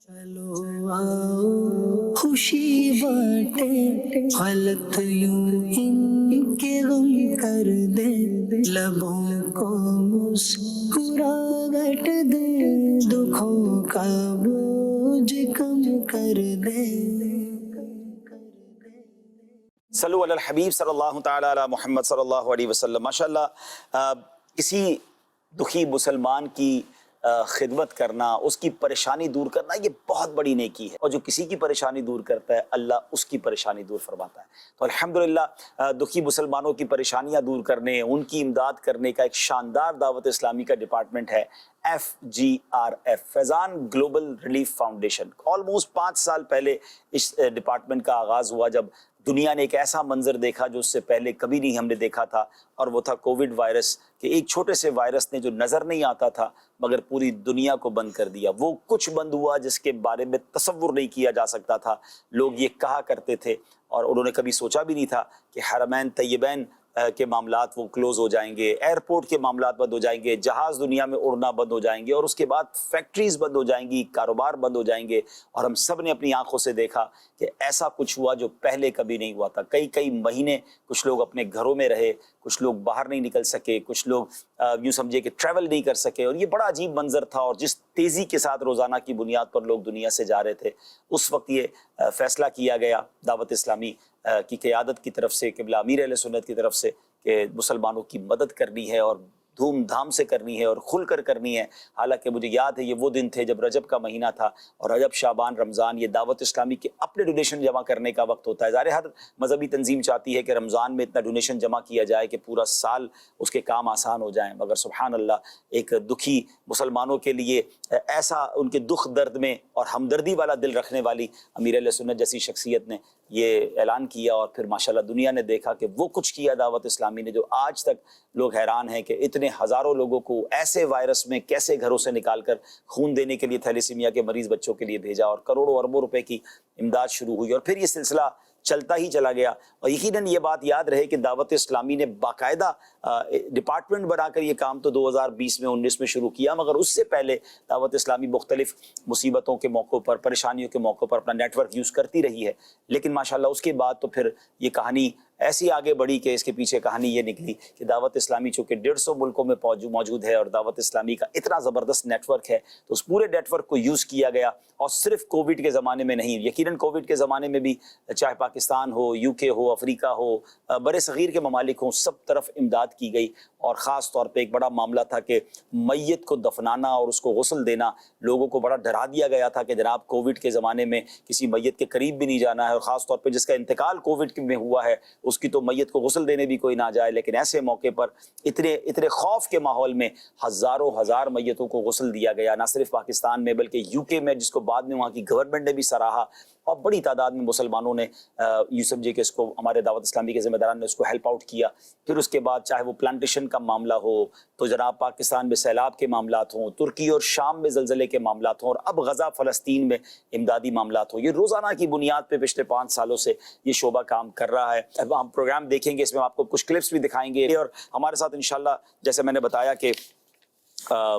چلو آؤ خوشی بانٹے غلط یوں ان کے غم کر دے لبوں کو مسکراہٹ دے دکھوں کا بوجھ کم کر دے. صلو علی الحبیب صلی اللہ تعالی علی محمد صلی اللہ علیہ وسلم. ماشاءاللہ کسی دکھی مسلمان کی خدمت کرنا، اس کی پریشانی دور کرنا، یہ بہت بڑی نیکی ہے، اور جو کسی کی پریشانی دور کرتا ہے اللہ اس کی پریشانی دور فرماتا ہے. تو الحمدللہ دکھی مسلمانوں کی پریشانیاں دور کرنے، ان کی امداد کرنے کا ایک شاندار دعوت اسلامی کا ڈپارٹمنٹ ہے FGRF، فیضان گلوبل ریلیف فاؤنڈیشن. آلموسٹ 5 سال پہلے اس ڈپارٹمنٹ کا آغاز ہوا، جب دنیا نے ایک ایسا منظر دیکھا جو اس سے پہلے کبھی نہیں ہم نے دیکھا تھا، اور وہ تھا کووڈ وائرس، کہ ایک چھوٹے سے وائرس نے جو نظر نہیں آتا تھا مگر پوری دنیا کو بند کر دیا. وہ کچھ بند ہوا جس کے بارے میں تصور نہیں کیا جا سکتا تھا. لوگ یہ کہا کرتے تھے اور انہوں نے کبھی سوچا بھی نہیں تھا کہ حرمین طیبین کے معاملات وہ کلوز ہو جائیں گے، ایئرپورٹ کے معاملات بند ہو جائیں گے، جہاز دنیا میں اڑنا بند ہو جائیں گے، اور اس کے بعد فیکٹریز بند ہو جائیں گی، کاروبار بند ہو جائیں گے. اور ہم سب نے اپنی آنکھوں سے دیکھا کہ ایسا کچھ ہوا جو پہلے کبھی نہیں ہوا تھا. کئی مہینے کچھ لوگ اپنے گھروں میں رہے، کچھ لوگ باہر نہیں نکل سکے، کچھ لوگ یوں سمجھے کہ ٹریول نہیں کر سکے، اور یہ بڑا عجیب منظر تھا. اور جس تیزی کے ساتھ روزانہ کی بنیاد پر لوگ دنیا سے جا رہے تھے، اس وقت یہ فیصلہ کیا گیا دعوت اسلامی کی قیادت کی طرف سے، قبلہ امیر اہل سنت کی طرف سے، کہ مسلمانوں کی مدد کرنی ہے اور دھوم دھام سے کرنی ہے اور کھل کر کرنی ہے. حالانکہ مجھے یاد ہے یہ وہ دن تھے جب رجب کا مہینہ تھا، اور رجب، شعبان، رمضان یہ دعوت اسلامی کے اپنے ڈونیشن جمع کرنے کا وقت ہوتا ہے. ظاہر ہر مذہبی تنظیم چاہتی ہے کہ رمضان میں اتنا ڈونیشن جمع کیا جائے کہ پورا سال اس کے کام آسان ہو جائیں، مگر سبحان اللہ ایک دکھی مسلمانوں کے لیے ایسا ان کے دکھ درد میں اور ہمدردی والا دل رکھنے والی امیر اہل سنت جیسی شخصیت نے یہ اعلان کیا، اور پھر ماشاءاللہ دنیا نے دیکھا کہ وہ کچھ کیا دعوت اسلامی نے جو آج تک لوگ حیران ہیں کہ اتنے ہزاروں لوگوں کو ایسے وائرس میں کیسے گھروں سے نکال کر خون دینے کے لیے تھیلیسیمیا کے مریض بچوں کے لیے بھیجا، اور کروڑوں اربوں روپے کی امداد شروع ہوئی، اور پھر یہ سلسلہ چلتا ہی چلا گیا. اور یقیناً یہ بات یاد رہے کہ دعوت اسلامی نے باقاعدہ ڈپارٹمنٹ بنا کر یہ کام تو 2020 میں 19 میں شروع کیا، مگر اس سے پہلے دعوت اسلامی مختلف مصیبتوں کے موقعوں پر، پریشانیوں کے موقعوں پر اپنا نیٹ ورک یوز کرتی رہی ہے. لیکن ماشاءاللہ اس کے بعد تو پھر یہ کہانی ایسی آگے بڑھی کہ اس کے پیچھے کہانی یہ نکلی کہ دعوت اسلامی چونکہ 150 ملکوں میں موجود ہے، اور دعوت اسلامی کا اتنا زبردست نیٹ ورک ہے، تو اس پورے نیٹ ورک کو یوز کیا گیا. اور صرف کووڈ کے زمانے میں نہیں، یقیناً کووڈ کے زمانے میں بھی چاہے پاکستان ہو، UK ہو، افریقہ ہو، بر صغیر کے ممالک ہوں، سب طرف امداد کی گئی. اور خاص طور پہ ایک بڑا معاملہ تھا کہ میت کو دفنانا اور اس کو غسل دینا. لوگوں کو بڑا ڈرا دیا گیا تھا کہ جناب کووڈ کے زمانے میں کسی میت کے قریب بھی نہیں جانا ہے، اور خاص طور پہ جس کا انتقال کووڈ میں ہوا ہے اس کی تو میت کو غسل دینے بھی کوئی نہ جائے. لیکن ایسے موقع پر اتنے خوف کے ماحول میں ہزاروں ہزار میتوں کو غسل دیا گیا، نہ صرف پاکستان میں بلکہ UK میں، جس کو بعد میں وہاں کی گورنمنٹ نے بھی سراہا، اور بڑی تعداد میں مسلمانوں نے یوں سمجھے کہ اس کو ہمارے دعوت اسلامی کے ذمہ داران نے اس کو ہیلپ آؤٹ کیا. پھر اس کے بعد چاہے وہ پلانٹیشن کا معاملہ ہو، تو جناب پاکستان میں سیلاب کے معاملات ہوں، ترکی اور شام میں زلزلے کے معاملات ہوں، اور اب غزہ فلسطین میں امدادی معاملات ہوں، یہ روزانہ کی بنیاد پہ پچھلے 5 سالوں سے یہ شعبہ کام کر رہا ہے. اب ہم پروگرام دیکھیں گے، اس میں آپ کو کچھ کلپس بھی دکھائیں گے، اور ہمارے ساتھ انشاءاللہ جیسے میں نے بتایا کہ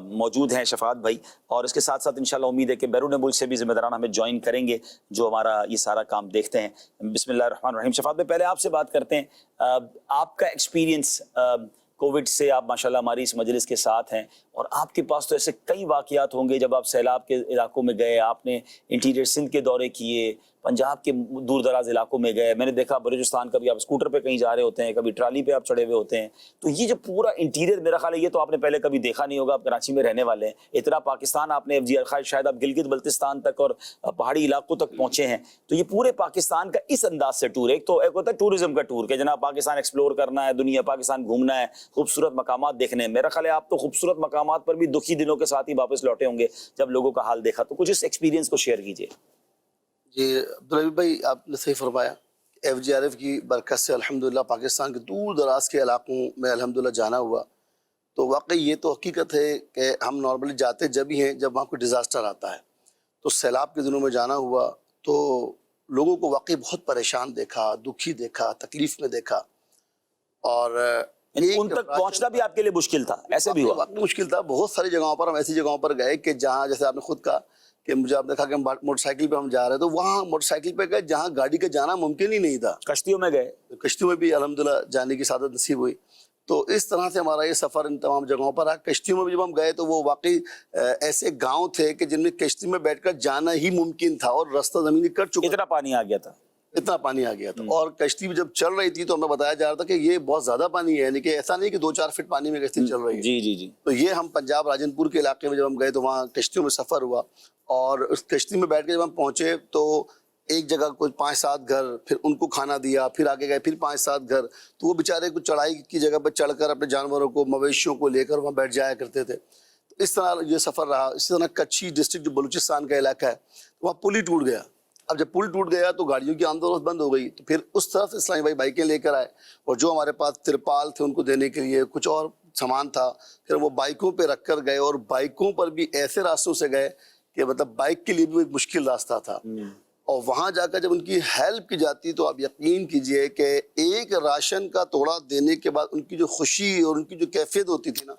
موجود ہیں شفاعت بھائی، اور اس کے ساتھ ساتھ انشاءاللہ امید ہے کہ بیرون ملک سے بھی ذمہ داران ہمیں جوائن کریں گے جو ہمارا یہ سارا کام دیکھتے ہیں. بسم اللہ الرحمن الرحیم. شفاعت بھائی پہلے آپ سے بات کرتے ہیں، آپ کا ایکسپیرینس کووڈ سے، آپ ماشاءاللہ ہماری اس مجلس کے ساتھ ہیں، اور آپ کے پاس تو ایسے کئی واقعات ہوں گے جب آپ سیلاب کے علاقوں میں گئے، آپ نے انٹیریئر سندھ کے دورے کیے، پنجاب کے دور دراز علاقوں میں گئے، میں نے دیکھا بلوچستان کبھی آپ اسکوٹر پہ کہیں جا رہے ہوتے ہیں، کبھی ٹرالی پہ آپ چڑھے ہوئے ہوتے ہیں. تو یہ جو پورا انٹیریئر، میرا خیال ہے یہ تو آپ نے پہلے کبھی دیکھا نہیں ہوگا، آپ کراچی میں رہنے والے ہیں، اتنا پاکستان آپ نے شاید آپ گلگت بلتستان تک اور پہاڑی علاقوں تک پہنچے ہیں. تو یہ پورے پاکستان کا اس انداز سے ٹور، ایک ہوتا ہے ٹورزم کا ٹور کہ جناب پاکستان ایکسپلور کرنا ہے، دنیا پاکستان گھومنا ہے، خوبصورت مقامات دیکھنے ہیں. میرا خیال ہے آپ تو خوبصورت مقامات پر بھی دکھی دلوں کے ساتھ ہی واپس لوٹے ہوں گے جب لوگوں کا حال دیکھا. تو کچھ اس ایکسپیرینس کو شیئر کیجیے. جی عبدالحبیب بھائی، آپ نے صحیح فرمایا. FGRF کی برکت سے الحمدللہ پاکستان کے دور دراز کے علاقوں میں الحمدللہ جانا ہوا. تو واقعی یہ تو حقیقت ہے کہ ہم نارملی جاتے جب ہی ہیں جب وہاں کوئی ڈیزاسٹر آتا ہے. تو سیلاب کے دنوں میں جانا ہوا تو لوگوں کو واقعی بہت پریشان دیکھا، دکھی دیکھا، تکلیف میں دیکھا، اور ان تک پہنچنا بھی آپ کے لیے مشکل تھا، ایسے بھی ہوا؟ واقعی مشکل تھا. بہت ساری جگہوں پر ہم ایسی جگہوں پر گئے کہ جہاں جیسے آپ نے خود کہا کہ مجھے آپ نے کہا کہ موٹر سائیکل پہ ہم جا رہے ہیں، تو وہاں موٹر سائیکل پہ گئے جہاں گاڑی کا جانا ممکن ہی نہیں تھا. کشتیوں میں گئے؟ کشتیوں میں بھی الحمدللہ جانے کی سعادت نصیب ہوئی. تو اس طرح سے ہمارا یہ سفر ان تمام جگہوں پر رہا. کشتیوں میں بھی جب ہم گئے تو وہ واقعی ایسے گاؤں تھے کہ جن میں کشتی میں بیٹھ کر جانا ہی ممکن تھا اور راستہ زمینی کٹ چکا، اتنا پانی آ گیا تھا. اتنا پانی آ گیا تھا. اور کشتی بھی جب چل رہی تھی تو ہمیں بتایا جا رہا تھا کہ یہ بہت زیادہ پانی ہے، یعنی کہ ایسا نہیں کہ 2-4 فٹ پانی میں کشتی چل رہی ہے. جی جی جی. تو یہ ہم پنجاب راجن پور کے علاقے میں جب ہم گئے تو وہاں کشتیوں میں سفر ہوا، اور اس کشتی میں بیٹھ کے جب ہم پہنچے تو ایک جگہ کوئی 5-7 گھر، پھر ان کو کھانا دیا، پھر آگے گئے پھر 5-7 گھر. تو وہ بیچارے کچھ چڑھائی کی جگہ پہ چڑھ کر اپنے جانوروں کو، مویشیوں کو لے کر وہاں بیٹھ جایا کرتے تھے. تو اس طرح یہ سفر رہا. اسی طرح کچھی ڈسٹرکٹ جو بلوچستان کا علاقہ ہے وہاں پل ہی ٹوٹ گیا. اب جب پل ٹوٹ گیا تو گاڑیوں کی آمد و رفت بند ہو گئی. تو پھر اس طرف اسلامی بھائی بائکیں لے کر آئے، اور جو ہمارے پاس ترپال تھے ان کو دینے کے لیے کچھ اور سامان تھا، پھر وہ بائکوں پہ رکھ کر گئے. اور بائکوں پر بھی ایسے راستوں سے گئے کہ مطلب بائک کے لیے بھی ایک مشکل راستہ تھا. اور وہاں جا کر جب ان کی ہیلپ کی جاتی تو آپ یقین کیجئے کہ ایک راشن کا توڑا دینے کے بعد ان کی جو خوشی اور ان کی جو کیفیت ہوتی تھی نا،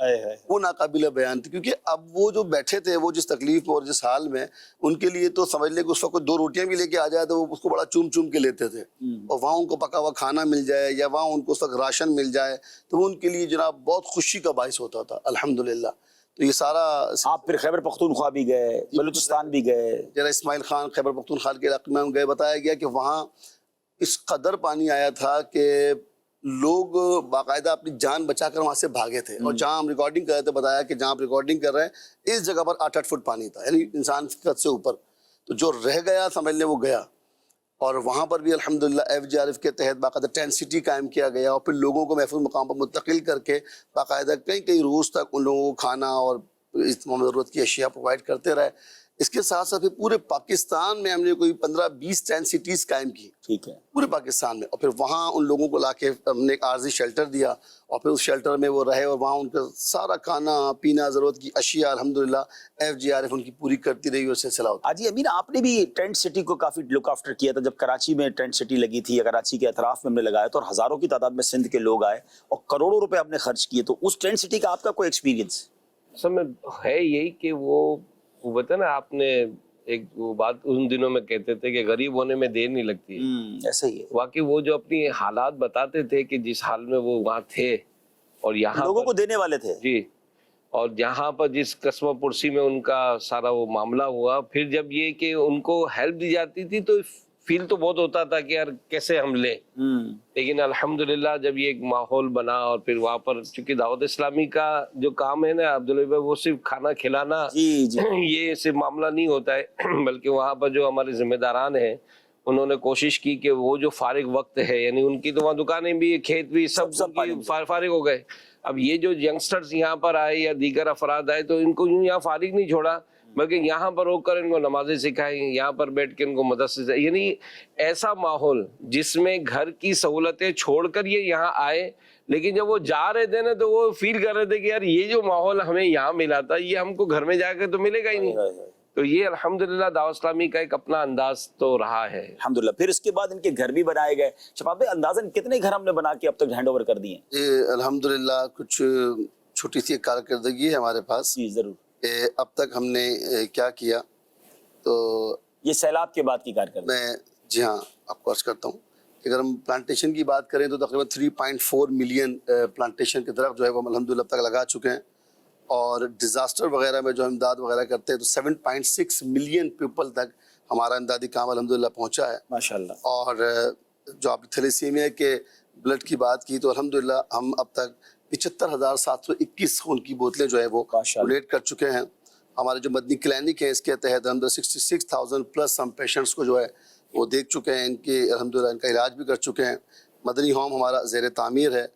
وہ ناقابل بیان تھی. کیونکہ اب وہ جو بیٹھے تھے، وہ جس تکلیف میں اور جس حال میں، ان کے لیے تو سمجھ لیں کہ اس وقت 2 روٹیاں بھی لے کے آ جائے تو وہ اس کو بڑا چوم چوم کے لیتے تھے. اور وہاں ان کو پکا ہوا کھانا مل جائے یا وہاں ان کو اس وقت راشن مل جائے تو وہ ان کے لیے جناب بہت خوشی کا باعث ہوتا تھا الحمدللہ. تو یہ سارا آپ پھر خیبر پختونخوا بھی گئے، بلوچستان بھی گئے. ذرا اسماعیل خان خیبر پختونخوا کے علاقے میں ہم گئے. بتایا گیا کہ وہاں اس قدر پانی آیا تھا کہ لوگ باقاعدہ اپنی جان بچا کر وہاں سے بھاگے تھے. اور جہاں ہم ریکارڈنگ کر رہے تھے بتایا کہ جہاں آپ ریکارڈنگ کر رہے ہیں اس جگہ پر 8 فٹ پانی تھا، یعنی انسان کی قد سے اوپر. تو جو رہ گیا سمجھ لیں وہ گیا. اور وہاں پر بھی الحمدللہ FGRF کے تحت باقاعدہ ٹینٹ سٹی قائم کیا گیا، اور پھر لوگوں کو محفوظ مقام پر منتقل کر کے باقاعدہ کئی روز تک ان لوگوں کو کھانا اور اس تمام ضرورت کی اشیاء پرووائڈ کرتے رہے. اس کے ساتھ ساتھ پورے پاکستان میں ہم نے کوئی 15-20 ٹینٹ سٹیز قائم کی، ٹھیک ہے، پورے پاکستان میں. اور پھر وہاں ان لوگوں کو لا کے ہم نے ایک عارضی شیلٹر دیا، اور پھر اس شیلٹر میں وہ رہے، اور وہاں ان کا سارا کھانا پینا ضرورت کی اشیاء الحمدللہ FGRF ان کی پوری کرتی رہی. اور سلسلہ ہوتا. جی امین، آپ نے بھی ٹینٹ سٹی کو کافی لک آفٹر کیا تھا. جب کراچی میں ٹینٹ سٹی لگی تھی، کراچی کے اطراف میں ہم نے لگایا تو، اور ہزاروں کی تعداد میں سندھ کے لوگ آئے اور کروڑوں روپے آپ نے خرچ کیے. تو اس ٹینٹ سٹی کا آپ کا کوئی ایکسپیرینس؟ اصل میں ہے یہی کہ وہ بتا نا، آپ نے ایک وہ بات ان دنوں میں کہتے تھے کہ غریب ہونے میں دیر نہیں لگتی. ایسا ہی ہے. واقعی وہ جو اپنی حالات بتاتے تھے کہ جس حال میں وہ وہاں تھے اور یہاں لوگوں کو دینے والے تھے. جی، اور یہاں پر جس قسم و پرسی میں ان کا سارا وہ معاملہ ہوا، پھر جب یہ کہ ان کو ہیلپ دی جاتی تھی تو فیل تو بہت ہوتا تھا کہ یار کیسے ہم لیں. لیکن الحمدللہ جب یہ ایک ماحول بنا، اور پھر وہاں پر چونکہ دعوت اسلامی کا جو کام ہے نا عبداللہ بھائی، وہ صرف کھانا کھلانا یہ صرف معاملہ نہیں ہوتا ہے، بلکہ وہاں پر جو ہمارے ذمہ داران ہیں انہوں نے کوشش کی کہ وہ جو فارغ وقت ہے، یعنی ان کی تو وہاں دکانیں بھی، کھیت بھی، سب فارغ ہو گئے. اب یہ جو ینگسٹرز یہاں پر آئے یا دیگر افراد آئے تو ان کو یوں یہاں فارغ نہیں چھوڑا، بلکہ یہاں پر روک کر ان کو نمازیں سکھائیں، یہاں پر بیٹھ کے ان کو مدرسے، یعنی ایسا ماحول جس میں گھر کی سہولتیں چھوڑ کر یہ یہاں آئے. لیکن جب وہ جا رہے تھے نا تو وہ فیل کر رہے تھے کہ یار یہ جو ماحول ہمیں یہاں ملا تھا یہ ہم کو گھر میں جا کے تو ملے گا ہی نہیں. تو یہ الحمدللہ دعوت اسلامی کا ایک اپنا انداز تو رہا ہے الحمدللہ. پھر اس کے بعد ان کے گھر بھی بنائے گئے. شفاف بھائی، اندازاً کتنے گھر ہم نے بنا کے اب تک ہینڈ اوور کر دیے ہیں؟ الحمدللہ کچھ چھوٹی سی کارکردگی ہے ہمارے پاس. جی ضرور. اب تک ہم نے کیا کیا تو یہ سیلاب کے بعد کی کارکردگی میں جی ہاں آپ کو عرض کرتا ہوں کہ اگر ہم پلانٹیشن کی بات کریں تو تقریباً 3.4 ملین پلانٹیشن کے درخت جو ہے وہ ہم الحمدللہ اب تک لگا چکے ہیں. اور ڈیزاسٹر وغیرہ میں جو امداد وغیرہ کرتے ہیں تو 7.6 ملین پیپل تک ہمارا امدادی کام الحمدللہ پہنچا ہے ماشاءاللہ. اور جو آپ تھیلیسیمیا کے بلڈ کی بات کی تو الحمدللہ ہم اب تک 75,721 خون کی بوتلیں جو ہے وہ ڈونیٹ کر چکے ہیں. ہمارے جو مدنی کلینک ہے اس کے تحت ہم 66,000 پلس ہم پیشنٹس کو جو ہے وہ دیکھ چکے ہیں، ان کی الحمدللہ ان کا علاج بھی کر چکے ہیں. مدنی ہوم ہمارا زیر تعمیر ہے.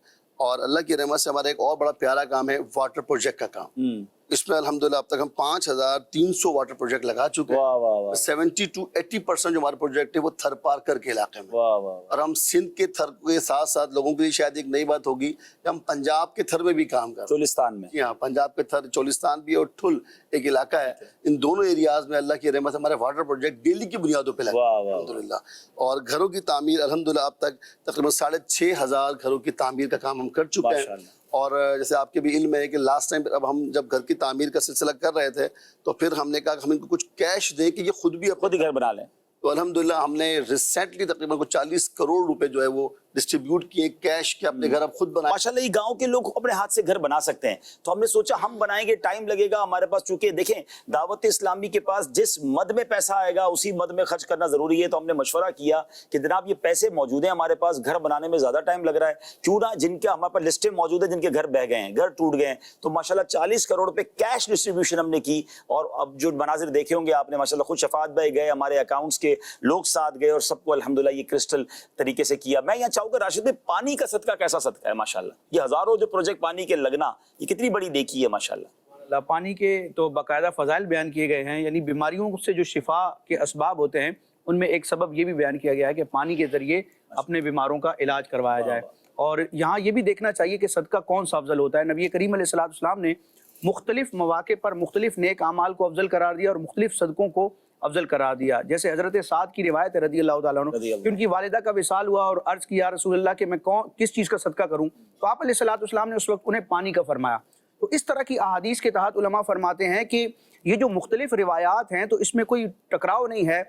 اور اللہ کی رحمت سے ہمارا ایک اور بڑا پیارا کام ہے واٹر پروجیکٹ کا کام. اس میں الحمدللہ اب تک ہم 5,300 واٹر پروجیکٹ لگا چکے ہیں. 70 to 80% جو ہمارا پروجیکٹ ہے وہ تھر پارکر کے علاقے میں. اور ہم سندھ کے تھر کے ساتھ ساتھ لوگوں کے لیے شاید ایک نئی بات ہوگی کہ ہم پنجاب کے تھر میں بھی کام کر رہے ہیں. چولستان میں. جی ہاں، پنجاب کے تھر، چولستان بھی اور ٹھل ایک علاقہ ہے. ان دونوں ایریاز میں اللہ کی رحمت ہمارے واٹر پروجیکٹ ڈیلی کی بنیادوں پہ لگے الحمدللہ. اور گھروں کی تعمیر الحمدللہ اب تک تقریباً 6,500 گھروں کی تعمیر کا کام ہم کر چکے ہیں. اور جیسے آپ کے بھی علم ہے کہ لاسٹ ٹائم اب ہم جب گھر کی تعمیر کا سلسلہ کر رہے تھے تو پھر ہم نے کہا کہ ہم ان کو کچھ کیش دیں کہ یہ خود بھی خود ہی گھر بنا لیں. تو الحمدللہ ہم نے ریسنٹلی تقریباً 40 کروڑ روپے جو ہے وہ ڈسٹریبیوٹ کیے کیش کے اپنے گھر اب خود بنائے. ماشاءاللہ یہ گاؤں کے لوگ اپنے ہاتھ سے گھر بنا سکتے ہیں, تو ہم نے سوچا ہم بنائیں گے, ٹائم لگے گا ہمارے پاس, چونکہ دیکھیں دعوت اسلامی کے پاس جس مد میں پیسہ آئے گا اسی مد میں خرچ کرنا ضروری ہے. تو ہم نے مشورہ کیا کہ جناب یہ پیسے موجود ہیں ہمارے پاس, گھر بنانے میں زیادہ ٹائم لگ رہا ہے, کیوں نہ جن کے ہمارے پاس لسٹیں موجود ہیں جن کے گھر بہ گئے ہیں, گھر ٹوٹ گئے ہیں, تو ماشاءاللہ 40 کروڑ روپے کیش ڈسٹریبیوشن ہم نے کی. اور اب جو مناظر دیکھے ہوں گے آپ نے, ماشاءاللہ خود شفاعت بھائی گئے, ہمارے اکاؤنٹس کے لوگ ساتھ گئے, اور سب کو الحمدللہ یہ کرسٹل طریقے سے کیا. میں یہاں چاہوں گا راشد بھائی, پانی کا صدقہ کیسا صدقہ ہے ماشاءاللہ, یہ ہزاروں جو پروجیکٹ پانی کے لگنا, یہ کتنی بڑی نیکی ہے ماشاءاللہ. پانی کے تو باقاعدہ فضائل بیان کیے گئے ہیں, یعنی بیماریوں سے جو شفا کے اسباب ہوتے ہیں ان میں ایک سبب یہ بھی بیان کیا گیا ہے کہ پانی کے ذریعے اپنے بیماروں کا علاج کروایا جائے. اور یہاں یہ بھی دیکھنا چاہیے کہ صدقہ کون سا افضل ہوتا ہے. نبی کریم علیہ السلام نے مختلف مواقع پر مختلف نیک اعمال کو افضل قرار دیا اور مختلف صدقوں کو افضل قرار دیا. جیسے حضرت سعد کی روایت ہے رضی اللہ تعالیٰ عنہ کہ ان کی والدہ کا وصال ہوا اور عرض کیا رسول اللہ کہ میں کس چیز کا صدقہ کروں, تو آپ علیہ السلام نے اس وقت انہیں پانی کا فرمایا. تو اس طرح کی احادیث کے تحت علماء فرماتے ہیں کہ یہ جو مختلف روایات ہیں تو اس میں کوئی ٹکراؤ نہیں ہے.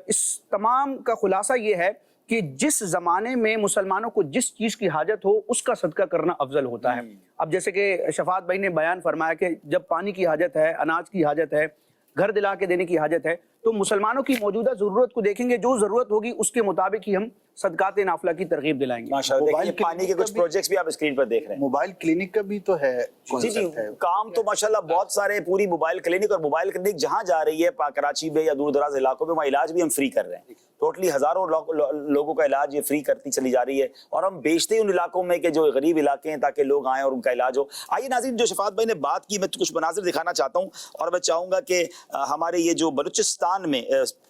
اس تمام کا خلاصہ یہ ہے کہ جس زمانے میں مسلمانوں کو جس چیز کی حاجت ہو اس کا صدقہ کرنا افضل ہوتا ہے. اب جیسے کہ شفاعت بھائی نے بیان فرمایا کہ جب پانی کی حاجت ہے, اناج کی حاجت ہے, گھر دلا کے دینے کی حاجت ہے, تو مسلمانوں کی موجودہ ضرورت کو دیکھیں گے, جو ضرورت ہوگی اس کے مطابق ہی ہم صدقات نافلہ کی ترغیب دلائیں گے. ماشاءاللہ دیکھیں پانی کے کچھ پروجیکٹس بھی آپ اسکرین پر دیکھ رہے ہیں. موبائل کلینک کا بھی تو ہے جی جی, کام تو ماشاءاللہ بہت سارے, پوری موبائل کلینک, اور موبائل کلینک جہاں جا رہی ہے کراچی میں یا دور دراز علاقوں میں, وہاں علاج بھی ہم فری کر رہے ہیں. ٹوٹلی ہزاروں لوگوں کا علاج یہ فری کرتی چلی جا رہی ہے, اور ہم بیچتے ہیں ان علاقوں میں کہ جو غریب علاقے ہیں تاکہ لوگ آئیں اور ان کا علاج ہو. آئیے ناظرین, جو شفاعت بھائی نے بات کی, میں کچھ مناظر دکھانا چاہتا ہوں, اور میں چاہوں گا کہ ہمارے یہ جو بلوچستان میں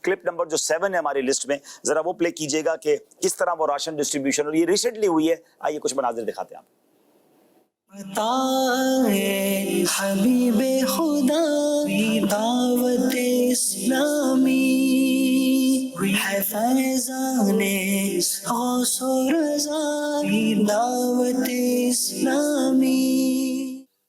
کلپ نمبر جو 7 ہے ہماری لسٹ میں, ذرا وہ پلے کیجئے گا کہ کس طرح وہ راشن ڈسٹریبیوشن, اور یہ ریسنٹلی ہوئی ہے. آئیے کچھ مناظر دکھاتے ہیں آپ. پتہ ہے حبیب خدا کی دعوت اسلامی ہے, فیضان غوث و رضا کی دعوت اسلامی.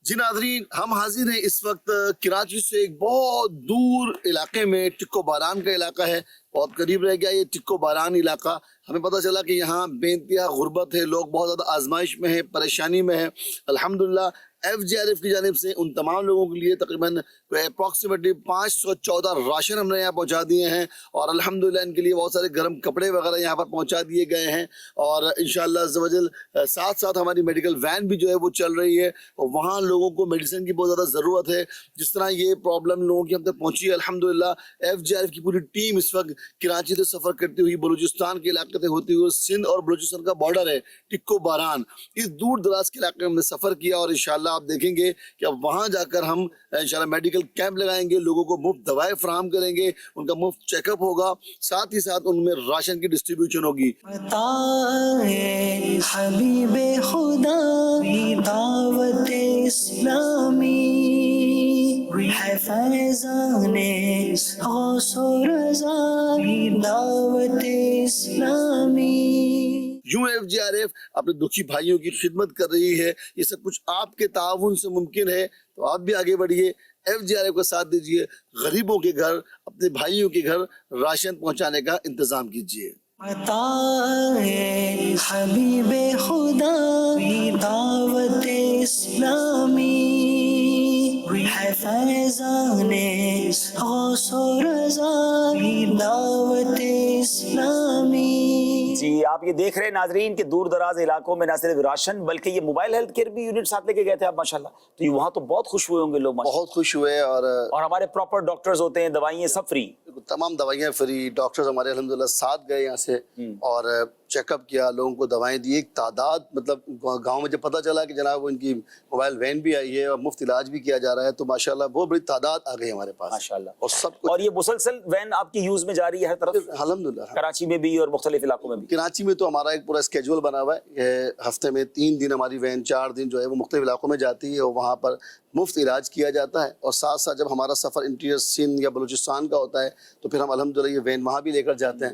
جی ناظرین, ہم حاضر ہیں اس وقت کراچی سے ایک بہت دور علاقے میں, ٹکو باران کا علاقہ ہے, بہت قریب رہ گیا یہ ٹکو باران علاقہ. ہمیں پتہ چلا کہ یہاں بے انتہا غربت ہے, لوگ بہت زیادہ آزمائش میں ہیں, پریشانی میں ہیں. الحمدللہ FGRF کی جانب سے ان تمام لوگوں کے لیے تقریباً اپروکسیمیٹلی 514 راشن ہم نے یہاں پہنچا دیے ہیں, اور الحمدللہ ان کے لیے بہت سارے گرم کپڑے وغیرہ یہاں پر پہنچا دیے گئے ہیں. اور انشاءاللہ عز و جل ساتھ ساتھ ہماری میڈیکل وین بھی جو ہے وہ چل رہی ہے, اور وہاں لوگوں کو میڈیسن کی بہت زیادہ ضرورت ہے. جس طرح یہ پرابلم لوگوں کی ہم تک پہنچی ہے, الحمدللہ FGRF کی پوری ٹیم اس وقت کراچی سے سفر کرتی ہوئی بلوچستان کے علاقے سے ہوتی ہوئی, سندھ اور بلوچستان کا بارڈر ہے ٹکو باران, اس دور دراز کے علاقے میں ہم نے سفر کیا. اور انشاءاللہ آپ دیکھیں گے کہ اب وہاں جا کر ہم انشاءاللہ میڈیکل کیمپ لگائیں گے, لوگوں کو مفت دوائیں فراہم کریں گے, ان کا مفت چیک اپ ہوگا, ساتھ ہی ساتھ ان میں راشن کی ڈسٹریبیوشن ہوگی. پتہ ہے حبیب خدا کی دعوت اسلامی ہے, فیضان غوث و رضا کی دعوت اسلامی. یوں FGRF اپنے دکھی بھائیوں کی خدمت کر رہی ہے. یہ سب کچھ آپ کے تعاون سے ممکن ہے, تو آپ بھی آگے بڑھیے, FGRF کا ساتھ دیجئے, غریبوں کے گھر, اپنے بھائیوں کے گھر راشن پہنچانے کا انتظام کیجئے. پتہ ہے حبیب خدا کی دعوت اسلامی ہے, فیضان غوث و رضا کی دعوت اسلامی. جی آپ یہ دیکھ رہے ہیں ناظرین کہ دور دراز علاقوں میں نہ صرف راشن بلکہ یہ موبائل ہیلتھ کیئر بھی یونٹ ساتھ لے کے گئے تھے آپ ماشاءاللہ, تو یہ وہاں تو بہت خوش ہوئے ہوں گے لوگ, بہت خوش ہوئے. اور ہمارے پراپر ڈاکٹرز ہوتے ہیں, دوائیں سب فری, تمام دوائیاں فری, ڈاکٹرز ہمارے الحمدللہ ساتھ گئے یہاں سے, اور چیک اپ کیا, لوگوں کو دوائیں دی. ایک تعداد, مطلب گاؤں میں جب پتہ چلا کہ جناب وہ ان کی موبائل وین بھی آئی ہے اور مفت علاج بھی کیا جا رہا ہے, تو ماشاءاللہ بہت بڑی تعداد آ گئی ہمارے پاس ماشاءاللہ. اور سب کچھ, اور یہ مسلسل وین آپ کی یوز میں جاری ہے ہر طرف, الحمدللہ کراچی میں بھی اور مختلف علاقوں میں بھی. کراچی میں تو ہمارا ایک پورا اسکیجول بنا ہوا ہے, ہفتے میں 3 دن ہماری وین, 4 دن جو ہے وہ مختلف علاقوں میں جاتی ہے, اور وہاں پر مفت علاج کیا جاتا ہے. اور ساتھ ساتھ جب ہمارا سفر انٹیریئر سندھ یا بلوچستان کا ہوتا ہے تو پھر ہم الحمدللہ یہ وین وہاں بھی لے کر جاتے ہیں,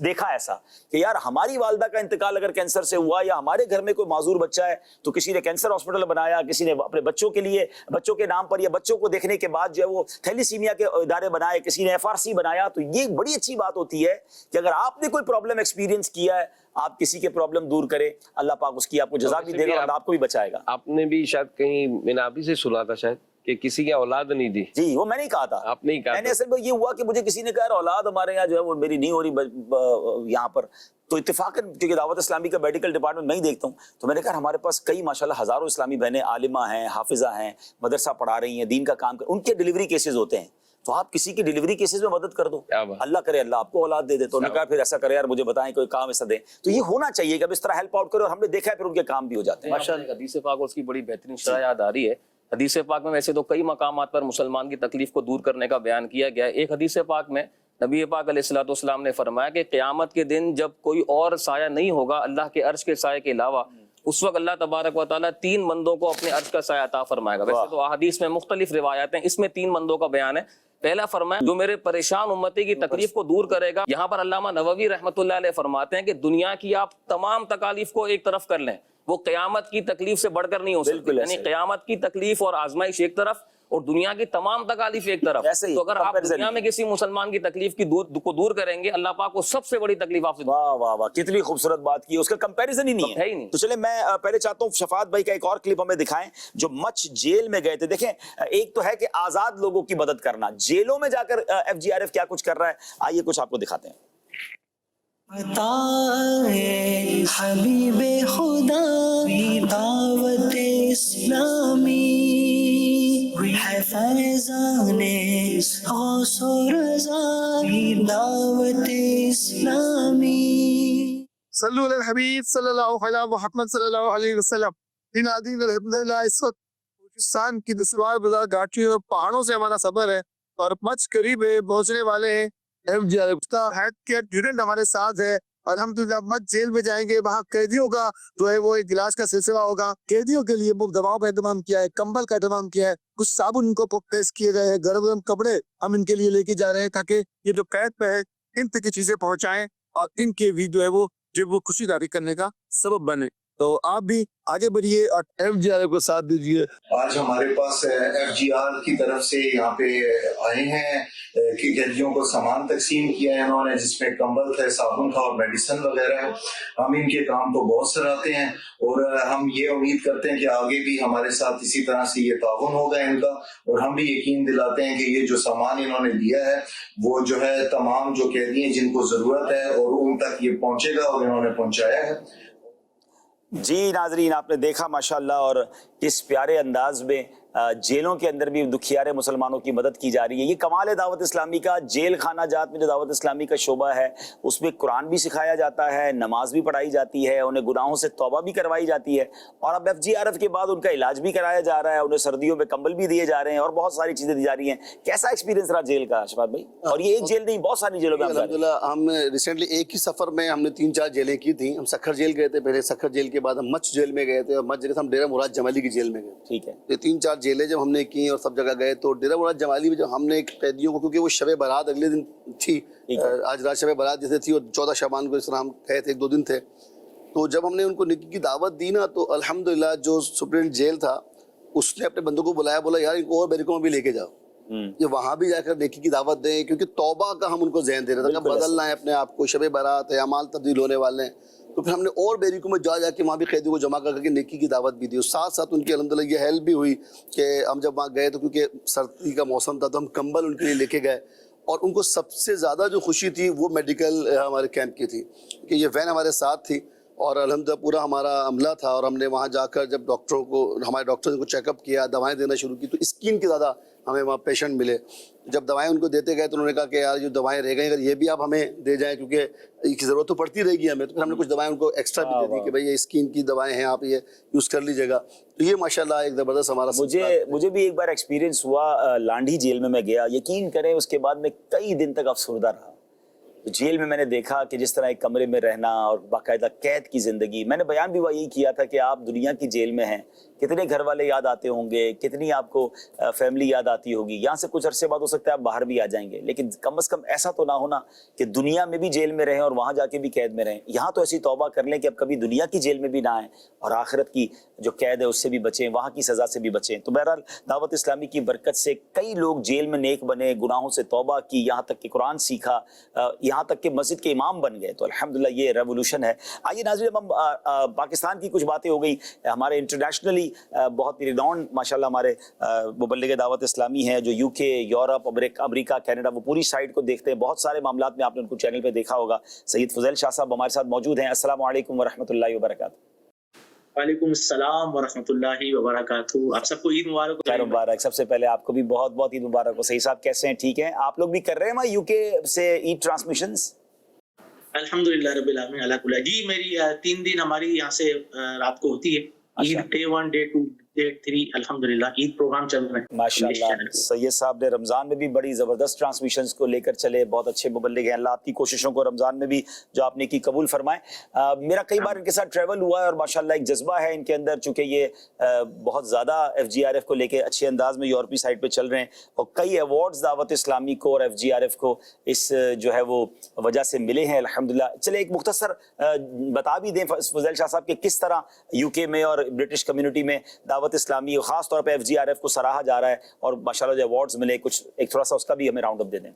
دیکھا ایسا کہ یار ہماری والدہ کا انتقال اگر کینسر سے ہوا یا ہمارے گھر میں کوئی معذور بچہ ہے تو کسی نے کینسر ہاسپٹل بنایا, کسی نے اپنے بچوں کے لیے بچوں کے نام پر یا بچوں کو دیکھنے کے بعد جو ہے وہ تھیلیسیمیا کے ادارے بنائے, کسی نے FRC بنایا. تو یہ بڑی اچھی بات ہوتی ہے کہ اگر آپ نے کوئی پرابلم ایکسپیرینس کیا ہے آپ کسی کے پرابلم دور کرے, اللہ پاک اس کی آپ کو جزا بھی دے گا اور آپ کو بھی بچائے گا. آپ نے بھی شاید کہیں میں نے آپ ہی سے سنا تھا شاید کہ کسی کی اولاد نہیں دی. جی وہ میں نہیں کہا تھا, آپ نہیں کہا, میں نے اصل میں یہ ہوا کہ مجھے کسی نے کہا اولاد ہمارے یہاں جو ہے وہ میری نہیں ہو رہی یہاں پر. تو اتفاقاً کیونکہ دعوت اسلامی کا میڈیکل ڈپارٹمنٹ میں ہی دیکھتا ہوں, تو میں نے کہا ہمارے پاس کئی ماشاءاللہ ہزاروں اسلامی بہنیں عالمہ ہیں, حافظہ ہیں, مدرسہ پڑھا رہی ہیں, دین کا کام کر, ان کے ڈلیوری کیسز ہوتے ہیں, تو آپ کسی کی ڈلیوری کیسز میں مدد کر دو, اللہ کرے اللہ آپ کو اولاد دے دے. تو انہوں نے کہا پھر ایسا کرے یار مجھے بتائیں کوئی کام ایسا دیں. تو یہ ہونا چاہیے کہ اب اس طرح ہیلپ آؤٹ کرو, اور ہم نے دیکھا ہے پھر ان کے کام بھی ہو جاتے ہیں. ماشاءاللہ حدیث پاک اور اس کی بڑی بہترین شرح یاد آ رہی ہے. حدیث پاک میں ویسے تو کئی مقامات پر مسلمان کی تکلیف کو دور کرنے کا بیان کیا گیا ہے. ایک حدیث پاک میں نبی پاک علیہ الصلوۃ والسلام نے فرمایا کہ قیامت کے دن جب کوئی اور سایہ نہیں ہوگا اللہ کے عرش کے سائے کے علاوہ, اس وقت اللہ تبارک و تعالیٰ 3 بندوں کو اپنے عرش کا سایہ عطا فرمائے گا. ویسے تو احادیث میں مختلف روایات ہیں, اس میں 3 بندوں کا بیان ہے. پہلا فرمایا جو میرے پریشان امتی کی تکلیف کو دور کرے گا. یہاں پر علامہ نووی رحمۃ اللہ علیہ فرماتے ہیں کہ دنیا کی آپ تمام تکالیف کو ایک طرف کر لیں, وہ قیامت کی تکلیف سے بڑھ کر نہیں ہو سکتی. یعنی قیامت کی تکلیف اور آزمائش ایک طرف اور دنیا کی تمام تکالیف ایک طرف. تو اگر آپ دنیا میں کسی مسلمان کی تکلیف کو دور کریں گے, اللہ پاک کو سب سے بڑی تکلیف آپ سے. واہ واہ واہ, کتنی خوبصورت بات کی, اس کا کمپیریزن ہی نہیں ہے. تو چلے میں پہلے چاہتا ہوں شفاعت بھائی کا ایک اور کلپ ہمیں دکھائیں جو مچ جیل میں گئے تھے. دیکھیں ایک تو ہے کہ آزاد لوگوں کی مدد کرنا, جیلوں میں جا کر FGRF کیا کچھ کر رہا ہے, آئیے کچھ آپ کو دکھاتے ہیں. بتائے حبیب خدا دعوت اسلامی ہے فیضان غوث و رضا دعوت اسلامی. صلو علی الحبیب صلی اللہ علیہ محمد صلی اللہ علیہ وسلم. ناظرین الحمدللہ اس وقت پاکستان کی دشوار بازار گھاٹیوں اور پہاڑوں سے ہمارا سفر ہے اور مچ قریب ہے پہنچنے والے ہیں. FGRF ہیلتھ کیئر اسٹوڈنٹ ہمارے ساتھ ہے. الحمدللہ مچ جیل میں جائیں گے, وہاں قیدیوں کا جو ہے وہ ایک علاج کا سلسلہ ہوگا. قیدیوں کے لیے مفت دواؤں کا اہتمام کیا ہے, کمبل کا اہتمام کیا ہے, کچھ صابن ان کو پیش کیے گئے ہیں, گرم گرم کپڑے ہم ان کے لیے لے کے جا رہے ہیں تاکہ یہ جو قید پہ ہے ان تک کی چیزیں پہنچائیں اور ان کے بھی جو ہے وہ خوشی داری کرنے کا سبب بنے. تو آپ بھی آگے بڑھیے اور FGRF کو ساتھ دیجیے. آج ہمارے پاس FGR کی طرف سے یہاں پہ آئے ہیں کہ قیدیوں کو سامان تقسیم کیا ہے انہوں نے, جس میں کمبل تھے, صابن تھا اور میڈیسن وغیرہ ہے. ہم ان کے کام کو بہت سراہتے ہیں اور ہم یہ امید کرتے ہیں کہ آگے بھی ہمارے ساتھ اسی طرح سے یہ تعاون ہوگا ان کا, اور ہم بھی یقین دلاتے ہیں کہ یہ جو سامان انہوں نے دیا ہے وہ جو ہے تمام جو قیدی ہیں جن کو ضرورت ہے اور ان تک یہ پہنچے گا اور انہوں نے پہنچایا ہے. جی ناظرین آپ نے دیکھا ماشاءاللہ, اور کس پیارے انداز میں جیلوں کے اندر بھی دکھیارے مسلمانوں کی مدد کی جا رہی ہے. یہ کمال ہے دعوت اسلامی کا. جیل خانہ جات میں جو دعوت اسلامی کا شعبہ ہے اس میں قرآن بھی سکھایا جاتا ہے, نماز بھی پڑھائی جاتی ہے, انہیں گناہوں سے توبہ بھی کروائی جاتی ہے, اور اب FGRF کے بعد ان کا علاج بھی کرایا جا رہا ہے, انہیں سردیوں میں کمبل بھی دیے جا رہے ہیں اور بہت ساری چیزیں دی جا رہی ہیں. کیسا ایکسپیرینس رہا جیل کا شفاعت بھائی؟ اور یہ ایک جیل نہیں, بہت ساری جیلوں میں الحمدللہ ہم ریسنٹلی ایک ہی سفر میں ہم نے 3-4 جیلیں کی تھیں. ہم سکھر جیل گئے تھے پہلے, سکھر جیل کے بعد ہم مچ جیل میں گئے تھے, اور مچ جیل سے ہم ڈیرہ مراد جمالی کی جیل میں گئے. ٹھیک ہے, یہ 3-4 جیلیں جب ہم نے کی اور سب جگہ گئے تو ڈیرہ مراد جمالی میں جب ہم نے قیدیوں کو, کیونکہ وہ شب برات اگلے دن تھی, آج رات شب برات جیسے تھی اور 14 شعبان کو اس طرح ہم گئے تھے, 1-2 دن تھے, تو جب ہم نے ان کو نکی کی دعوت دی نا تو الحمدللہ جو سپرنٹ جیل تھا اس نے اپنے بندوں کو بلایا, بولا یار ان کو اور بیرکوں میں بھی لے کے جاؤ, یہ وہاں بھی جا کر نیکی کی دعوت دیں, کیونکہ توبہ کا ہم ان کو ذہن دے رہے تھے کہ بدلنا ہے اپنے آپ کو, شب برات ہے, اعمال تبدیل ہونے والے ہیں. تو پھر ہم نے اور بیریکوں میں جا کے وہاں بھی قیدیوں کو جمع کر کے نیکی کی دعوت بھی دی, اور ساتھ ساتھ ان کی الحمدللہ یہ ہیلپ بھی ہوئی کہ ہم جب وہاں گئے تو کیونکہ سردی کا موسم تھا تو ہم کمبل ان کے لیے لے کے گئے, اور ان کو سب سے زیادہ جو خوشی تھی وہ میڈیکل ہمارے کیمپ کی تھی کہ یہ وین ہمارے ساتھ تھی اور الحمدللہ پورا ہمارا عملہ تھا, اور ہم نے وہاں جا کر جب ڈاکٹروں کو, ہمارے ڈاکٹر کو چیک اپ کیا, دوائیں دینا شروع کی, تو اسکین کے زیادہ ہمیں وہاں پیشنٹ ملے. جب دوائیں ان کو دیتے گئے تو انہوں نے کہا کہ یار جو دوائیں رہ گئی اگر یہ بھی آپ ہمیں دے جائیں کیونکہ اس کی ضرورت تو پڑتی رہے گی ہمیں, تو پھر ہم نے کچھ دوائیں ان کو ایکسٹرا بھی دے دی کہ بھائی یہ اسکین کی دوائیں ہیں, آپ یہ یوز کر لیجیے گا. تو یہ ماشاءاللہ ایک زبردست ہمارا مجھے بھی ایک بار ایکسپیرینس ہوا, لانڈھی جیل میں گیا, یقین کریں اس کے بعد میں کئی دن تک افسردہ رہا. جیل میں نے دیکھا کہ جس طرح ایک کمرے میں رہنا اور باقاعدہ قید کی زندگی, میں نے بیان بھی یہی کیا تھا کہ آپ دنیا کی جیل میں ہیں, کتنے گھر والے یاد آتے ہوں گے, کتنی آپ کو فیملی یاد آتی ہوگی. یہاں سے کچھ عرصے بعد ہو سکتا ہے آپ باہر بھی آ جائیں گے, لیکن کم از کم ایسا تو نہ ہونا کہ دنیا میں بھی جیل میں رہیں اور وہاں جا کے بھی قید میں رہیں. یہاں تو ایسی توبہ کر لیں کہ اب کبھی دنیا کی جیل میں بھی نہ آئیں اور آخرت کی جو قید ہے اس سے بھی بچیں, وہاں کی سزا سے بھی بچیں. تو بہرحال دعوت اسلامی کی برکت سے کئی لوگ جیل میں نیک بنے, گناہوں سے توبہ کی, یہاں تک کہ قرآن سیکھا, یہاں تک کہ مسجد کے امام بن گئے. تو الحمدللہ یہ ریولوشن ہے. آئیے ناظرین, ہم پاکستان کی کچھ باتیں ہو گئی, ہمارے انٹرنیشنلی بہت ریناؤنڈ ماشاءاللہ ہمارے مبلغ دعوت اسلامی ہیں جو UK, یورپ, امریکہ, کینیڈا, وہ پوری سائٹ کو دیکھتے ہیں. بہت سارے معاملات میں آپ نے ان کو چینل پہ دیکھا ہوگا. سید فضیل شاہ صاحب ہمارے ساتھ موجود ہیں. السلام علیکم ورحمۃ اللہ وبرکاتہ. وعلیکم السلام ورحمۃ اللہ وبرکاتہ. آپ سب کو عید مبارک. خیر مبارک. سب سے پہلے آپ کو بھی بہت بہت عید مبارک ہو. سید صاحب کیسے ہیں؟ ٹھیک ہیں؟ آپ لوگ بھی کر رہے ہیں وہاں UK سے عید ٹرانسمیشنز؟ الحمدللہ رب العالمین اللہ کل. جی میری 3 دن ہماری یہاں سے رات کو ہوتی ہے عید. Day 1, Day 2, Day 3 الحمدللہ عید پروگرام چل رہے ہیں ماشاءاللہ. سید صاحب نے رمضان میں بھی بڑی زبردست ٹرانسمیشنز کو لے کر چلے, بہت اچھے مبلغ ہیں. اللہ آپ کی کوششوں کو رمضان میں بھی جو آپ نے کی قبول فرمائے. میرا کئی بار ان کے ساتھ ٹریول ہوا ہے اور ماشاءاللہ ایک جذبہ ہے ان کے اندر, چونکہ یہ بہت زیادہ FGRF کو لے کے اچھے انداز میں یورپی سائٹ پہ چل رہے ہیں اور کئی ایوارڈز دعوت اسلامی کو اور FGRF کو اس جو ہے وہ وجہ سے ملے ہیں الحمدللہ. چلے ایک مختصر بتا بھی دیں فضیل شاہ صاحب کہ کس طرح UK میں اور برٹش کمیونٹی میں دعوت اسلامی خاص طور پہ FGRF کو سراہا جا رہا ہے اور ماشاءاللہ جو ایوارڈز ملے, کچھ ایک تھوڑا سا اس کا بھی ہمیں راؤنڈ اپ دے دیں.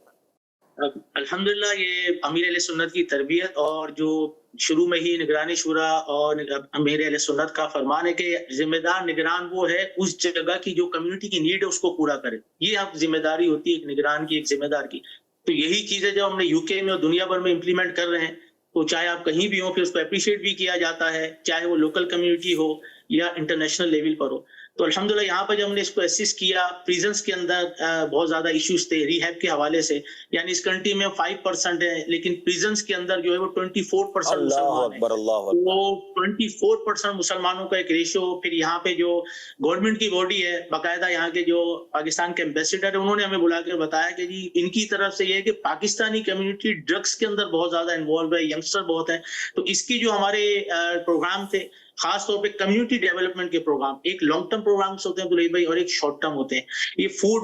الحمدللہ یہ امیر علیہ سنت کی تربیت اور جو شروع میں ہی نگرانی شورا اور امیر علیہ سنت کا فرمان ہے کہ ذمہ دار نگران وہ ہے اس جگہ کی جو کمیونٹی کی نیڈ ہے اس کو پورا کرے. یہ اب ذمہ داری ہوتی ہے ایک نگران کی, ایک ذمہ دار کی. تو یہی چیزیں جب ہم نے UK میں اور دنیا بھر میں امپلیمنٹ کر رہے ہیں تو چاہے آپ کہیں بھی ہوں پھر اس کو اپریشیٹ بھی کیا جاتا ہے, چاہے وہ لوکل کمیونٹی ہو یا انٹرنیشنل لیول پر ہو. تو الحمدللہ یہاں پر جب ہم نے اس کو اسس کیا, پریزنس کے اندر بہت زیادہ ایشوز تھے ریہیب کے حوالے سے. یعنی اس کنٹری میں 5% ہے لیکن پریزنس کے اندر جو ہے وہ 24% مسلمان ہیں. وہ 24% مسلمانوں کا ایک ریشو. پھر یہاں پہ جو گورنمنٹ کی باڈی ہے, باقاعدہ یہاں کے جو پاکستان کے ایمبیسیڈر ہے, انہوں نے ہمیں بلا کر بتایا کہ جی ان کی طرف سے یہ ہے کہ پاکستانی کمیونٹی ڈرگس کے اندر بہت زیادہ انوالو ہے, ینگسٹر بہت ہیں. تو اس کی جو ہمارے پروگرام تھے خاص طور پہ کمیونٹی ڈیولپمنٹ کے پروگرام, ایک لانگ ٹرم پروگرامز ہوتے ہیں عبدالعزیز بھائی اور ایک شارٹ ٹرم ہوتے ہیں. یہ فوڈ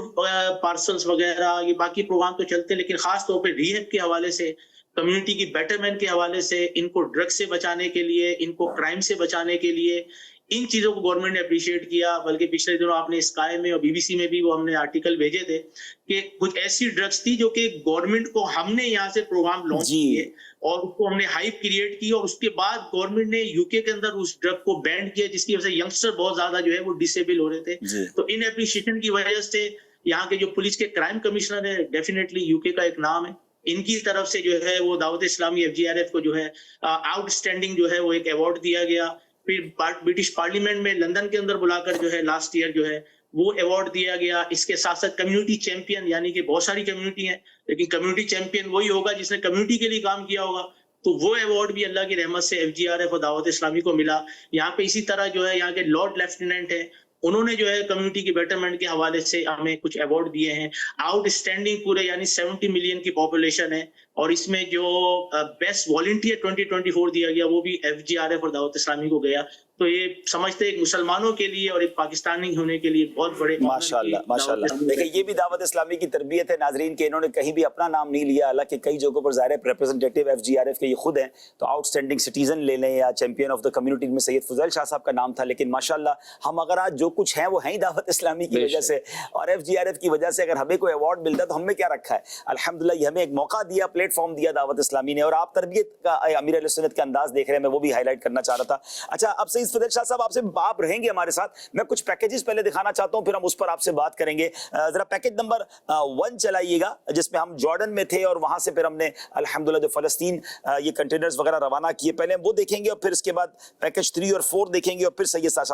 پارسلز وغیرہ یہ باقی پروگرام تو چلتے ہیں, لیکن خاص طور پہ ریہیب کے حوالے سے, کمیونٹی کی بیٹرمنٹ کے حوالے سے, ان کو ڈرگ سے بچانے کے لیے, ان کو کرائم سے بچانے کے لیے, ان چیزوں کو گورنمنٹ نے اپریشیٹ کیا. بلکہ پچھلے دنوں آپ نے اسکائی میں اور BBC میں بھی وہ ہم نے آرٹیکل بھیجے تھے کہ کچھ ایسی ڈرگس تھی جو کہ گورنمنٹ کو ہم نے یہاں سے پروگرام لانچ کیے اور اس کو ہم نے ہائپ کریٹ کی, اور اس کے بعد گورنمنٹ نے UK کے اندر اس ڈرگ کو بینڈ کیا جس کی وجہ سے ینگسٹر بہت زیادہ جو ہے وہ ڈسیبل ہو رہے تھے. تو ان اپریشیشن کی وجہ سے یہاں کے جو پولیس کے کرائم کمشنر ہے, ڈیفینیٹلی UK کا ایک نام ہے, ان کی طرف سے جو ہے وہ دعوت اسلامی FGRF کو جو ہے آؤٹ اسٹینڈنگ جو ہے وہ ایک ایوارڈ دیا گیا. پھر برٹش پارلیمنٹ میں لندن کے اندر بلا کر جو ہے لاسٹ ایئر جو ہے وہ ایوارڈ دیا گیا. اس کے ساتھ ساتھ کمیونٹی چیمپئن, یعنی کہ بہت ساری کمیونٹی ہیں لیکن کمیونٹی چیمپئن وہی ہوگا جس نے کمیونٹی کے لیے کام کیا ہوگا. تو وہ ایوارڈ بھی اللہ کی رحمت سے FGRF اور دعوت اسلامی کو ملا. یہاں پہ اسی طرح جو ہے یہاں کے لارڈ لیفٹیننٹ ہیں, انہوں نے جو ہے کمیونٹی کی بیٹرمنٹ کے حوالے سے ہمیں کچھ ایوارڈ دیے ہیں. آؤٹ اسٹینڈنگ پورے یعنی 70 ملین کی پاپولیشن ہے, اور اس میں جو بیسٹ والنٹیئر 2024 دیا گیا وہ بھی FGRF اور دعوت اسلامی کو گیا. تو یہ سمجھتے ہیں ایک مسلمانوں کے لیے اور ایک پاکستانی ہونے کے لیے بہت بڑے ماشاءاللہ ماشاءاللہ. دیکھیں یہ بھی دعوت اسلامی کی تربیت ہے ناظرین کہ انہوں نے کہیں بھی اپنا نام نہیں لیا, حالانکہ کئی جگہوں پر ظاہر ہے ریپرزنٹیٹیو FGRF کے یہ خود ہیں. تو آؤٹ اسٹینڈنگ سٹیزن لے لیں یا چیمپئن آف دا کمیونٹی میں سید فضیل شاہ صاحب کا نام تھا, لیکن ماشاءاللہ ہم اگر آج جو کچھ ہیں وہ ہیں ہی دعوت اسلامی کی وجہ سے اور FGRF کی وجہ سے. اگر ہمیں کوئی ایوارڈ ملتا تو ہم نے کیا رکھا ہے؟ الحمدللہ یہ ہمیں ایک موقع دیا, پلیٹ فارم دیا دعوت اسلامی نے, اور آپ تربیت کا امیر علیہ سنت کا انداز دیکھ رہے ہیں, میں وہ بھی ہائی لائٹ کرنا چاہ رہا تھا. اچھا اب سید فضیل شاہ صاحب آپ سے آپ رہیں گے ہمارے ساتھ, میں کچھ پیکیجز پہلے دکھانا چاہتا ہوں, پھر ہم اس پر آپ سے بات کریں گے. ذرا پیکیج نمبر 1 چلائیے گا جس میں ہم جارڈن میں تھے اور وہاں سے پھر ہم نے الحمدللہ جو فلسطین یہ کنٹینرز وغیرہ روانہ کیے, پہلے ہم وہ دیکھیں گے اور پھر اس کے بعد پیکیج 3 اور 4 دیکھیں گے اور پھر سید فضیل شاہ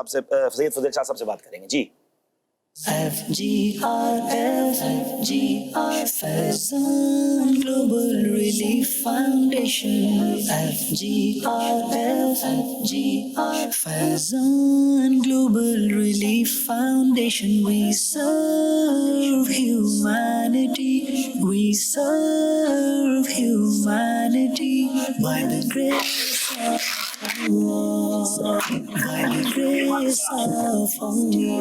صاحب سے بات کریں گے. جی FGRF Faizan Global Relief Foundation. FGRF Faizan Global Relief Foundation. We serve humanity We serve humanity by the grace of Allah, by the grace of Allah.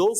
2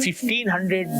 1,500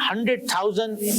100,000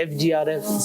FGRF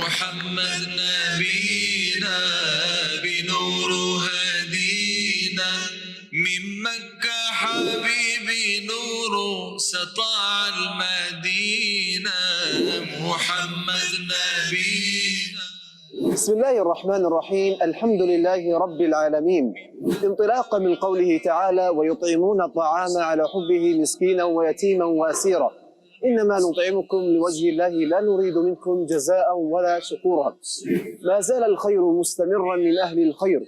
محمد نبينا بنور هدينا من مكة حبيبي نور سطع المدينة محمد نبينا. بسم الله الرحمن الرحيم. الحمد لله رب العالمين. انطلاقا من قوله تعالى ويطعمون الطعام على حبه مسكينا ويتيما وأسيرا إنما نطعمكم لوجه الله لا نريد منكم جزاء ولا شكورا. ما زال الخير مستمرا من أهل الخير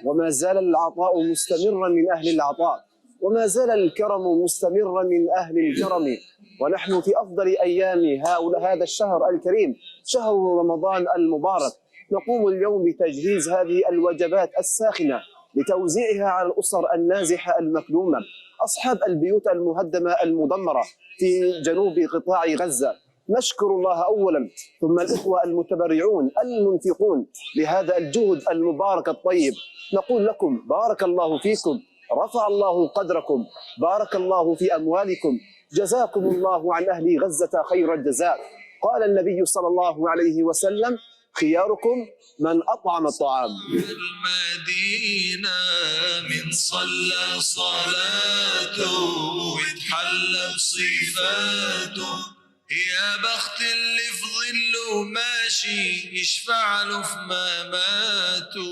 وما زال العطاء مستمرا من أهل العطاء وما زال الكرم مستمرا من أهل الكرم. ونحن في أفضل أيام هذا الشهر الكريم شهر رمضان المبارك نقوم اليوم بتجهيز هذه الوجبات الساخنة لتوزيعها على الأسر النازحة المكلومة، أصحاب البيوت المهدمة المدمرة في جنوب قطاع غزة. نشكر الله أولا ثم الإخوة المتبرعون المنفقون لهذا الجهد المبارك الطيب. نقول لكم بارك الله فيكم، رفع الله قدركم، بارك الله في أموالكم، جزاكم الله عن أهل غزة خير الجزاء. قال النبي صلى الله عليه وسلم خياركم من أطعم الطعام. المدينة من صلى صلاته واتحلى بصفاته يا بخت اللي في ظله ماشي يشفع له في مماته.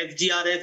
FGRF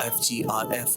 FGRF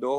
2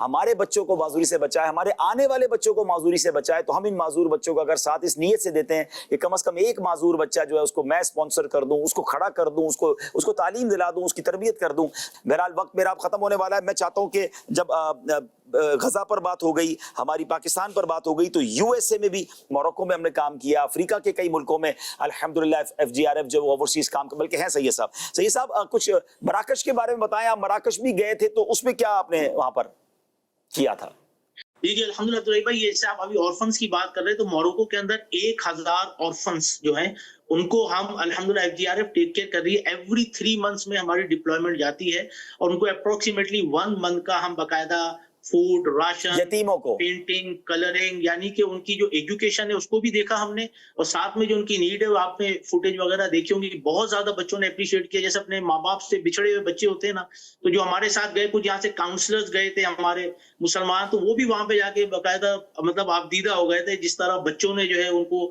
ہمارے بچوں کو معذوری سے بچائے, ہمارے آنے والے بچوں کو معذوری سے بچائے. تو ہم ان معذور بچوں کو اگر ساتھ اس نیت سے دیتے ہیں کہ کم از کم ایک معذور بچہ جو ہے اس کو میں اسپانسر کر دوں, اس کو کھڑا کر دوں, اس کو تعلیم دلا دوں, اس کی تربیت کر دوں. بہرحال وقت میرا اب ختم ہونے والا ہے. میں چاہتا ہوں کہ جب غزہ پر بات ہو گئی, ہماری پاکستان پر بات ہو گئی, تو یو ایس اے میں بھی, موروکو میں ہم نے کام کیا, افریقہ کے کئی ملکوں میں الحمدللہ FGRF جو اوورسیز کام بلکہ ہیں. سید صاحب کچھ مراکش کے بارے میں بتائیں, آپ مراکش بھی گئے تھے, تو اس میں کیا آپ نے وہاں پر کیا تھا؟ جی الحمدللہ عبداللہ بھائی, جیسے آپ ابھی آرفنس کی بات کر رہے ہیں, تو موروکو کے اندر 1000 آرفنس جو ہیں ان کو ہم الحمدللہ FGRF ٹیک کیئر کر رہی ہے. ایوری 3 months میں ہماری ڈپلائمنٹ جاتی ہے, اور ان کو اپروکسیمیٹلی 1 month کا ہم باقاعدہ فوڈ, راشن, یتیموں کو پینٹنگ, کلرنگ, یعنی کہ ان کی جو ایجوکیشن ہے اس کو بھی دیکھا ہم نے, اور ساتھ میں جو ان کی نیڈ ہے, آپ نے فوٹیج وغیرہ دیکھی ہوں گی, بہت زیادہ بچوں نے اپریشیٹ کیا. جیسے اپنے ماں باپ سے بچھڑے ہوئے بچے ہوتے ہیں نا, تو جو ہمارے ساتھ گئے, کچھ یہاں سے کاؤنسلرز گئے تھے ہمارے مسلمان, تو وہ بھی وہاں پہ جا کے باقاعدہ مطلب آپ دیدہ ہو گئے تھے جس طرح بچوں نے جو ہے ان کو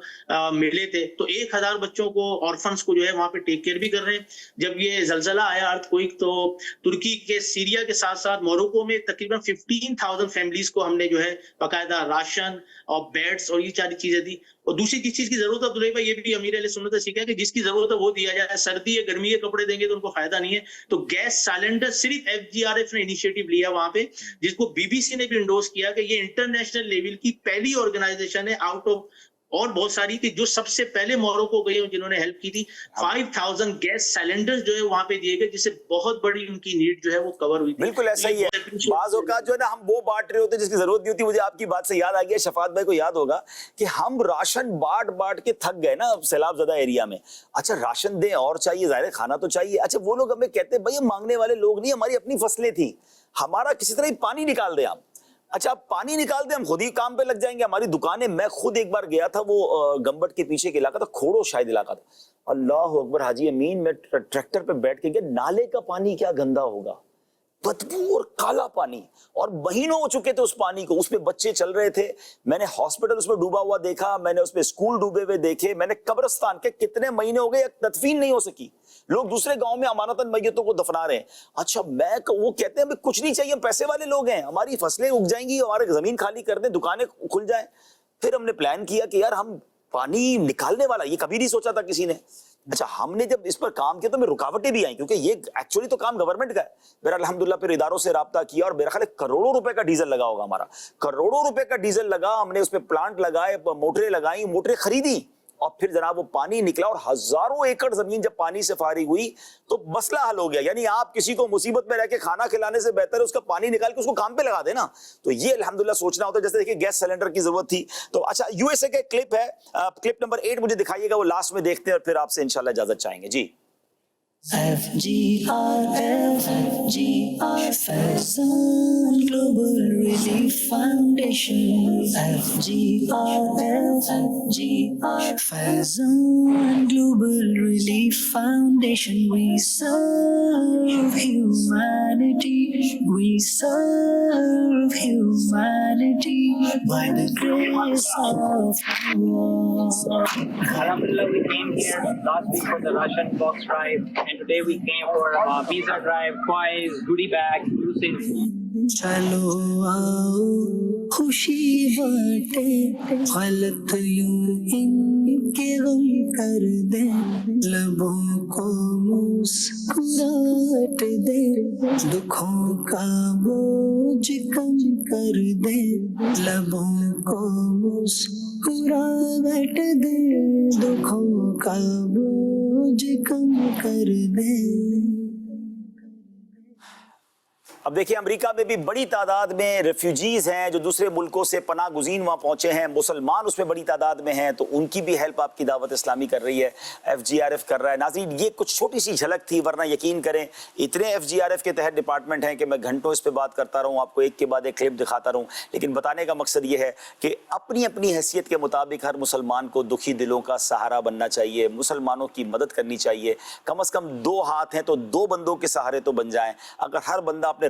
ملے تھے. تو 1000 بچوں کو, آرفنس کو جو ہے وہاں پہ ٹیک کیئر بھی کر رہے ہیں. جب یہ زلزلہ آیا, ارتھکوئک, تو ترکی کے, سیریا کے ساتھ ساتھ موروکو میں تقریباً 15,000 فیملیز کو ہم نے جو ہے باقاعدہ راشن اور بیڈز اور یہ ساری چیزیں دی. اور دوسری کس چیز کی ضرورت ہے عبداللہ بھائی, یہ بھی امیر اہل سنت نے سیکھا ہے کہ جس کی ضرورت ہے وہ دیا جائے. سردی ہے, گرمی ہے, کپڑے دیں گے تو ان کو فائدہ نہیں ہے. تو گیس سلنڈر صرف FGRF نے انیشیٹو لیا وہاں پہ, جس کو BBC نے بھی انڈورس کیا کہ یہ انٹرنیشنل لیول کی پہلی آرگنائزیشن ہے آؤٹ آف اور بہت ساری کہ جو سب سے پہلے موروکو گئے ہیں جنہوں نے ہیلپ کی تھی. 5000 گیس سلنڈر جو ہے وہاں پہ دیے گئے, جس سے بہت بڑی ان کی نیڈ جو ہے وہ کور ہوئی. بالکل ایسا ہی ہے. بعض اوقات جو ہے نا ہم وہ بانٹ رہے ہوتے ہیں جس کی ضرورت نہیں ہوتی. مجھے آپ کی بات سے یاد آ گیا, شفاعت بھائی کو یاد ہوگا کہ ہم راشن بانٹ کے تھک گئے نا سیلاب زدہ ایریا میں. اچھا راشن دیں اور چاہیے, ظاہر کھانا تو چاہیے. اچھا وہ لوگ ہمیں کہتے ہیں بھائی ہم مانگنے والے لوگ نہیں, ہماری اپنی فصلیں تھیں, ہمارا کسی طرح پانی نکال دیں آپ. اچھا آپ پانی نکال دیں, ہم خود ہی کام پہ لگ جائیں گے. ہماری دکانیں, میں خود ایک بار گیا تھا, وہ گمبٹ کے پیچھے کے علاقہ تھا, کھوڑو شاید علاقہ تھا. اللہ اکبر حاجی امین, میں ٹریکٹر پہ بیٹھ کے گیا, نالے کا پانی کیا گندا ہوگا, بدبو اور کالا پانی, اور مہینوں ہو چکے تھے اس پانی کو. اس پہ بچے چل رہے تھے, میں نے ہاسپٹل اس میں ڈوبا ہوا دیکھا, میں نے اس پہ اسکول ڈوبے ہوئے دیکھے, میں نے قبرستان کے کتنے مہینے ہو گئے تدفین نہیں ہو سکی, لوگ دوسرے گاؤں میں امانتاً میتوں کو دفنا رہے ہیں. اچھا وہ کہتے ہیں کچھ نہیں چاہیے, ہم پیسے والے لوگ ہیں, ہماری فصلیں اگ جائیں گی, ہمارے زمین خالی کر دیں, دکانیں کھل جائیں. پھر ہم نے پلان کیا کہ یار ہم پانی نکالنے والا, یہ کبھی نہیں سوچا تھا کسی نے. اچھا ہم نے جب اس پر کام کیا تو میں رکاوٹیں بھی آئیں, کیونکہ یہ ایکچولی تو کام گورنمنٹ کا ہے. میرا الحمدللہ پھر اداروں سے رابطہ کیا, اور میرا خیال ہے کروڑوں روپے کا ڈیزل لگا ہوگا ہمارا, کروڑوں روپے کا ڈیزل لگا. ہم نے اس پہ پلانٹ لگائے, موٹریں لگائیں, موٹریں خریدی, اور پھر جناب وہ پانی نکلا, اور ہزاروں ایکڑ زمین جب پانی سے فارغ ہوئی تو مسئلہ حل ہو گیا. یعنی آپ کسی کو مصیبت میں رہ کے کھانا کھلانے سے بہتر ہے اس کا پانی نکال کے اس کو کام پہ لگا دینا. تو یہ الحمدللہ سوچنا ہوتا ہے. جیسے دیکھیں گیس سلنڈر کی ضرورت تھی. تو اچھا یو ایس اے کا کلپ ہے, کلپ نمبر 8 مجھے دکھائیے گا, وہ لاسٹ میں دیکھتے ہیں اور پھر آپ سے انشاءاللہ اجازت چاہیں گے. جی FGRF Faizan Global Relief Foundation. FGRF Faizan Global Relief Foundation. We serve humanity. We serve humanity by the grace of Allah. Alhamdulillah, we came here last week for the Russian box drive, and today we came for visa drive, toys, goodie bag, usage. چلو آؤ خوشی بانٹے, غلط یوں ان کے غم کر دے, لبوں کو مسکراہٹ دے, دکھوں کا بوجھ کم کر دے, لبوں کو مسکراہٹ دے, دکھوں کا بوجھ کم کر دے. اب دیکھیں امریکہ میں بھی بڑی تعداد میں ریفیوجیز ہیں جو دوسرے ملکوں سے پناہ گزین وہاں پہنچے ہیں, مسلمان اس میں بڑی تعداد میں ہیں, تو ان کی بھی ہیلپ آپ کی دعوت اسلامی کر رہی ہے, FGRF کر رہا ہے. ناظرین یہ کچھ چھوٹی سی جھلک تھی, ورنہ یقین کریں اتنے FGRF کے تحت ڈپارٹمنٹ ہیں کہ میں گھنٹوں اس پہ بات کرتا رہوں, آپ کو ایک کے بعد ایک کلپ دکھاتا رہوں. لیکن بتانے کا مقصد یہ ہے کہ اپنی اپنی حیثیت کے مطابق ہر مسلمان کو دکھی دلوں کا سہارا بننا چاہیے, مسلمانوں کی مدد کرنی چاہیے. کم از کم 2 ہاتھ ہیں تو 2 بندوں کے سہارے تو بن جائیں. اگر ہر بندہ اپنے